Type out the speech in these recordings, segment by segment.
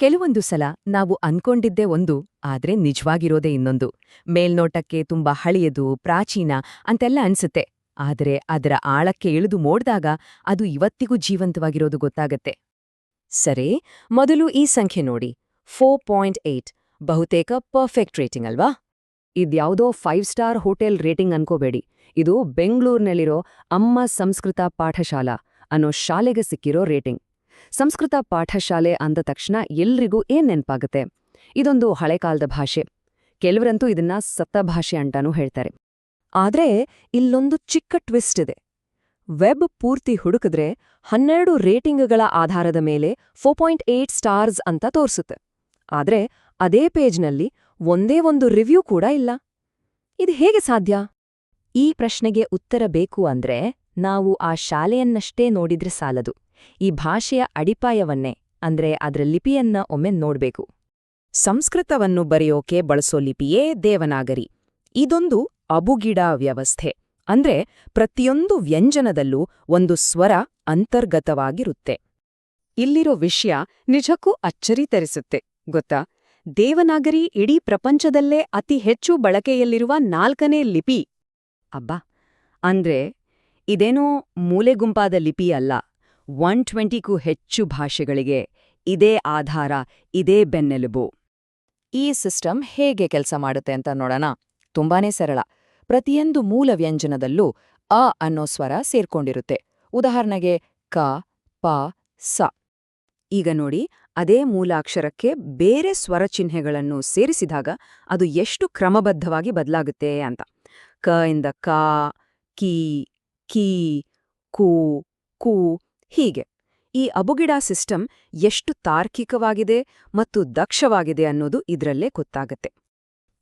ಕೆಲವೊಂದು ಸಲ ನಾವು ಅನ್ಕೊಂಡಿದ್ದೇ ಒಂದು ಆದ್ರೆ ನಿಜವಾಗಿರೋದೇ ಇನ್ನೊಂದು. ಮೇಲ್ನೋಟಕ್ಕೆ ತುಂಬಾ ಹಳೆಯದು ಪ್ರಾಚೀನ ಅಂತೆಲ್ಲ ಅನ್ಸುತ್ತೆ, ಆದರೆ ಅದರ ಆಳಕ್ಕೆ ಇಳಿದು ನೋಡ್ದಾಗ ಅದು ಇವತ್ತಿಗೂ ಜೀವಂತವಾಗಿರೋದು ಗೊತ್ತಾಗತ್ತೆ. ಸರಿ, ಮೊದಲು ಈ ಸಂಖ್ಯೆ ನೋಡಿ, 4.8. ಬಹುತೇಕ ಪರ್ಫೆಕ್ಟ್ ರೇಟಿಂಗ್ ಅಲ್ವಾ? ಇದ್ಯಾವುದೋ 5 ಸ್ಟಾರ್ ಹೋಟೆಲ್ ರೇಟಿಂಗ್ ಅನ್ಕೋಬೇಡಿ. ಇದು ಬೆಂಗಳೂರಿನಲ್ಲಿರೋ ಅಮ್ಮ ಸಂಸ್ಕೃತ ಪಾಠಶಾಲಾ ಅನ್ನೋ ಶಾಲೆಗೆ ಸಿಕ್ಕಿರೋ ರೇಟಿಂಗ್. ಸಂಸ್ಕೃತ ಪಾಠಶಾಲೆ ಅಂದ ತಕ್ಷಣ ಎಲ್ರಿಗೂ ಏನ್ ನೆನ್ಪಾಗುತ್ತೆ? ಇದೊಂದು ಹಳೆಕಾಲದ ಭಾಷೆ. ಕೆಲವರಂತೂ ಇದನ್ನ ಸತ್ತ ಭಾಷೆ ಅಂತಾನೂ ಹೇಳ್ತಾರೆ. ಆದ್ರೆ ಇಲ್ಲೊಂದು ಚಿಕ್ಕ ಟ್ವಿಸ್ಟ್ ಇದೆ. ವೆಬ್ ಪೂರ್ತಿ ಹುಡುಕಿದ್ರೆ 12 ರೇಟಿಂಗ್ಗಳ ಆಧಾರದ ಮೇಲೆ 4.8 ಸ್ಟಾರ್ಸ್ ಅಂತ ತೋರ್ಸುತ್ತೆ. ಆದ್ರೆ ಅದೇ ಪೇಜ್ನಲ್ಲಿ ಒಂದೇ ಒಂದು ರಿವ್ಯೂ ಕೂಡ ಇಲ್ಲ. ಇದು ಹೇಗೆ ಸಾಧ್ಯ? ಈ ಪ್ರಶ್ನೆಗೆ ಉತ್ತರ ಬೇಕು ಅಂದ್ರೆ ನಾವು ಆ ಶಾಲೆಯನ್ನಷ್ಟೇ ನೋಡಿದ್ರೆ ಸಾಲದು. ಈ ಭಾಷೆಯ ಅಡಿಪಾಯವನ್ನೇ, ಅಂದ್ರೆ ಅದರ ಲಿಪಿಯನ್ನ ಒಮ್ಮೆ ನೋಡ್ಬೇಕು. ಸಂಸ್ಕೃತವನ್ನು ಬರೆಯೋಕೆ ಬಳಸೋ ಲಿಪಿಯೇ ದೇವನಾಗರಿ. ಇದೊಂದು ಅಬುಗಿಡ ವ್ಯವಸ್ಥೆ. ಅಂದ್ರೆ ಪ್ರತಿಯೊಂದು ವ್ಯಂಜನದಲ್ಲೂ ಒಂದು ಸ್ವರ ಅಂತರ್ಗತವಾಗಿರುತ್ತೆ. ಇಲ್ಲಿರೋ ವಿಷಯ ನಿಜಕ್ಕೂ ಅಚ್ಚರಿ ತರಿಸುತ್ತೆ, ಗೊತ್ತಾ? ದೇವನಾಗರಿ ಇಡೀ ಪ್ರಪಂಚದಲ್ಲೇ ಅತಿ ಹೆಚ್ಚು ಬಳಕೆಯಲ್ಲಿರುವ 4ನೇ ಲಿಪಿ. ಅಬ್ಬಾ, ಅಂದ್ರೆ ಇದೇನೋ ಮೂಲೆಗುಂಪಾದ ಲಿಪಿ ಅಲ್ಲ. 120ಕ್ಕೂ ಹೆಚ್ಚು ಭಾಷೆಗಳಿಗೆ ಇದೇ ಆಧಾರ, ಇದೇ ಬೆನ್ನೆಲುಬು. ಈ ಸಿಸ್ಟಮ್ ಹೇಗೆ ಕೆಲಸ ಮಾಡುತ್ತೆ ಅಂತ ನೋಡೋಣ. ತುಂಬಾನೇ ಸರಳ. ಪ್ರತಿಯೊಂದು ಮೂಲ ವ್ಯಂಜನದಲ್ಲೂ ಅ ಅನ್ನೋ ಸ್ವರ ಸೇರ್ಕೊಂಡಿರುತ್ತೆ. ಉದಾಹರಣೆಗೆ ಕ, ಪ, ಸ. ಈಗ ನೋಡಿ, ಅದೇ ಮೂಲಾಕ್ಷರಕ್ಕೆ ಬೇರೆ ಸ್ವರ ಚಿಹ್ನೆಗಳನ್ನು ಸೇರಿಸಿದಾಗ ಅದು ಎಷ್ಟು ಕ್ರಮಬದ್ಧವಾಗಿ ಬದಲಾಗುತ್ತೆ ಅಂತ. ಕ ಇಂದ ಕ, ಕಿ, ಕೀ, ಕು, ಕು, ಹೀಗೆ. ಈ ಅಬುಗಿಡ ಸಿಸ್ಟಮ್ ಎಷ್ಟು ತಾರ್ಕಿಕವಾಗಿದೆ ಮತ್ತು ದಕ್ಷವಾಗಿದೆ ಅನ್ನೋದು ಇದ್ರಲ್ಲೇ ಗೊತ್ತಾಗತ್ತೆ.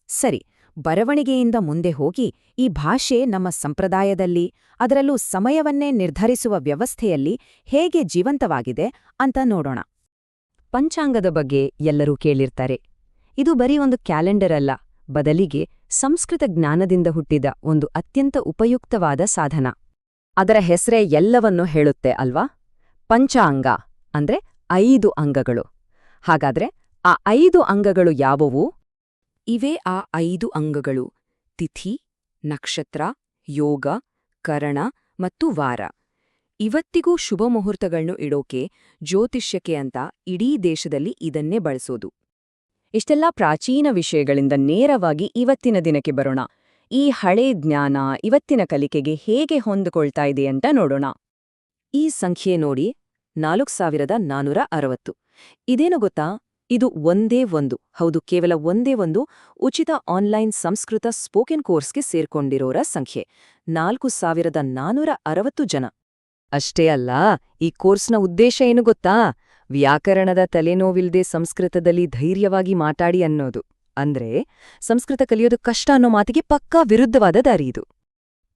ಸರಿ, ಬರವಣಿಗೆಯಿಂದ ಮುಂದೆ ಹೋಗಿ ಈ ಭಾಷೆ ನಮ್ಮ ಸಂಪ್ರದಾಯದಲ್ಲಿ, ಅದರಲ್ಲೂ ಸಮಯವನ್ನೇ ನಿರ್ಧರಿಸುವ ವ್ಯವಸ್ಥೆಯಲ್ಲಿ ಹೇಗೆ ಜೀವಂತವಾಗಿದೆ ಅಂತ ನೋಡೋಣ. ಪಂಚಾಂಗದ ಬಗ್ಗೆ ಎಲ್ಲರೂ ಕೇಳಿರ್ತಾರೆ. ಇದು ಬರೀ ಒಂದು ಕ್ಯಾಲೆಂಡರ್ ಅಲ್ಲ, ಬದಲಿಗೆ ಸಂಸ್ಕೃತ ಜ್ಞಾನದಿಂದ ಹುಟ್ಟಿದ ಒಂದು ಅತ್ಯಂತ ಉಪಯುಕ್ತವಾದ ಸಾಧನ. ಅದರ ಹೆಸರೇ ಎಲ್ಲವನ್ನೂ ಹೇಳುತ್ತೆ ಅಲ್ವಾ? ಪಂಚಾಂಗ ಅಂದ್ರೆ 5 ಅಂಗಗಳು. ಹಾಗಾದ್ರೆ ಆ 5 ಅಂಗಗಳು ಯಾವುವು? ಇವೇ ಆ 5 ಅಂಗಗಳು: ತಿಥಿ, ನಕ್ಷತ್ರ, ಯೋಗ, ಕರಣ ಮತ್ತು ವಾರ. ಇವತ್ತಿಗೂ ಶುಭ ಮುಹೂರ್ತಗಳನ್ನು ಇಡೋಕೆ, ಜ್ಯೋತಿಷ್ಯಕ್ಕೆ ಅಂತ ಇಡೀ ದೇಶದಲ್ಲಿ ಇದನ್ನೇ ಬಳಸೋದು. ಇಷ್ಟೆಲ್ಲ ಪ್ರಾಚೀನ ವಿಷಯಗಳಿಂದ ನೇರವಾಗಿ ಇವತ್ತಿನ ದಿನಕ್ಕೆ ಬರೋಣ. ಈ ಹಳೇ ಜ್ಞಾನ ಇವತ್ತಿನ ಕಲಿಕೆಗೆ ಹೇಗೆ ಹೊಂದಿಕೊಳ್ತಾ ಇದೆ ಅಂತ ನೋಡೋಣ. ಈ ಸಂಖ್ಯೆ ನೋಡಿ, 4460. ಇದೇನು ಗೊತ್ತಾ? ಇದು ಒಂದೇ ಒಂದು, ಹೌದು, ಕೇವಲ ಒಂದೇ ಒಂದು ಉಚಿತ ಆನ್ಲೈನ್ ಸಂಸ್ಕೃತ ಸ್ಪೋಕೆನ್ ಕೋರ್ಸ್ಗೆ ಸೇರ್ಕೊಂಡಿರೋರ ಸಂಖ್ಯೆ. 4460 ಜನ. ಅಷ್ಟೇ ಅಲ್ಲ, ಈ ಕೋರ್ಸ್ನ ಉದ್ದೇಶ ಏನು ಗೊತ್ತಾ? ವ್ಯಾಕರಣದ ತಲೆನೋವಿಲ್ದೆ ಸಂಸ್ಕೃತದಲ್ಲಿ ಧೈರ್ಯವಾಗಿ ಮಾತಾಡಿ ಅನ್ನೋದು. ಅಂದ್ರೆ ಸಂಸ್ಕೃತ ಕಲಿಯೋದು ಕಷ್ಟ ಅನ್ನೋ ಮಾತಿಗೆ ಪಕ್ಕಾ ವಿರುದ್ಧವಾದ ದಾರಿ ಇದು.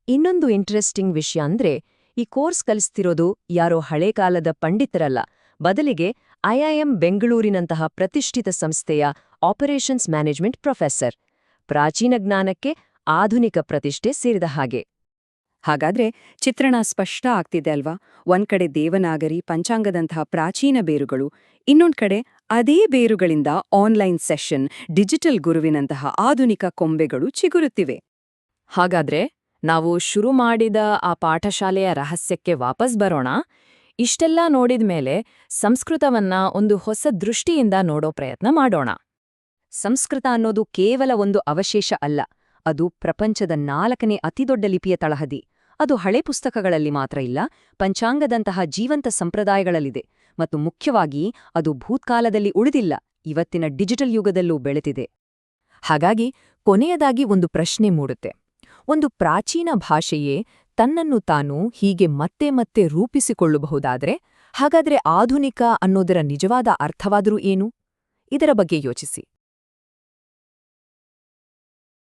ಇನ್ನೊಂದು ಇಂಟ್ರೆಸ್ಟಿಂಗ್ ವಿಷಯ ಅಂದ್ರೆ, ಈ ಕೋರ್ಸ್ ಕಲಿಸ್ತಿರೋದು ಯಾರೋ ಹಳೇ ಕಾಲದ ಪಂಡಿತರಲ್ಲ, ಬದಲಿಗೆ ಐಐಎಂ ಬೆಂಗಳೂರಿನಂತಹ ಪ್ರತಿಷ್ಠಿತ ಸಂಸ್ಥೆಯ ಆಪರೇಷನ್ಸ್ ಮ್ಯಾನೇಜ್ಮೆಂಟ್ ಪ್ರೊಫೆಸರ್. ಪ್ರಾಚೀನ ಜ್ಞಾನಕ್ಕೆ ಆಧುನಿಕ ಪ್ರತಿಷ್ಠೆ ಸೇರಿದ ಹಾಗೆ. ಹಾಗಾದ್ರೆ ಚಿತ್ರಣ ಸ್ಪಷ್ಟ ಆಗ್ತಿದೆ ಅಲ್ವಾ? ಒಂದ್ ಕಡೆ ದೇವನಾಗರಿ ಪಂಚಾಂಗದಂತಹ ಪ್ರಾಚೀನ ಬೇರುಗಳು, ಇನ್ನೊಂದ್ ಕಡೆ ಅದೇ ಬೇರುಗಳಿಂದ ಆನ್ಲೈನ್ ಸೆಷನ್, ಡಿಜಿಟಲ್ ಗುರುವಿನಂತಹ ಆಧುನಿಕ ಕೊಂಬೆಗಳು ಚಿಗುರುತ್ತಿವೆ. ಹಾಗಾದ್ರೆ ನಾವು ಶುರು ಮಾಡಿದ ಆ ಪಾಠಶಾಲೆಯ ರಹಸ್ಯಕ್ಕೆ ವಾಪಸ್ ಬರೋಣ. ಇಷ್ಟೆಲ್ಲ ನೋಡಿದ್ಮೇಲೆ ಸಂಸ್ಕೃತವನ್ನ ಒಂದು ಹೊಸ ದೃಷ್ಟಿಯಿಂದ ನೋಡೋ ಪ್ರಯತ್ನ ಮಾಡೋಣ. ಸಂಸ್ಕೃತ ಅನ್ನೋದು ಕೇವಲ ಒಂದು ಅವಶೇಷ ಅಲ್ಲ, ಅದು ಪ್ರಪಂಚದ 4ನೇ ಅತಿದೊಡ್ಡ ಲಿಪಿಯ ತಳಹದಿ. ಅದು ಹಳೆ ಪುಸ್ತಕಗಳಲ್ಲಿ ಮಾತ್ರ ಇಲ್ಲ, ಪಂಚಾಂಗದಂತಹ ಜೀವಂತ ಸಂಪ್ರದಾಯಗಳಲ್ಲಿದೆ. ಮತ್ತು ಮುಖ್ಯವಾಗಿ ಅದು ಭೂತ್ಕಾಲದಲ್ಲಿ ಉಳಿದಿಲ್ಲ, ಇವತ್ತಿನ ಡಿಜಿಟಲ್ ಯುಗದಲ್ಲೂ ಬೆಳೆದಿದೆ. ಹಾಗಾಗಿ ಕೊನೆಯದಾಗಿ ಒಂದು ಪ್ರಶ್ನೆ ಮೂಡುತ್ತೆ. ಒಂದು ಪ್ರಾಚೀನ ಭಾಷೆಯೇ ತನ್ನನ್ನು ತಾನು ಹೀಗೆ ಮತ್ತೆ ಮತ್ತೆ ರೂಪಿಸಿಕೊಳ್ಳಬಹುದಾದ್ರೆ, ಹಾಗಾದ್ರೆ ಆಧುನಿಕ ಅನ್ನೋದರ ನಿಜವಾದ ಅರ್ಥವಾದರೂ ಏನು? ಇದರ ಬಗ್ಗೆ ಯೋಚಿಸಿ.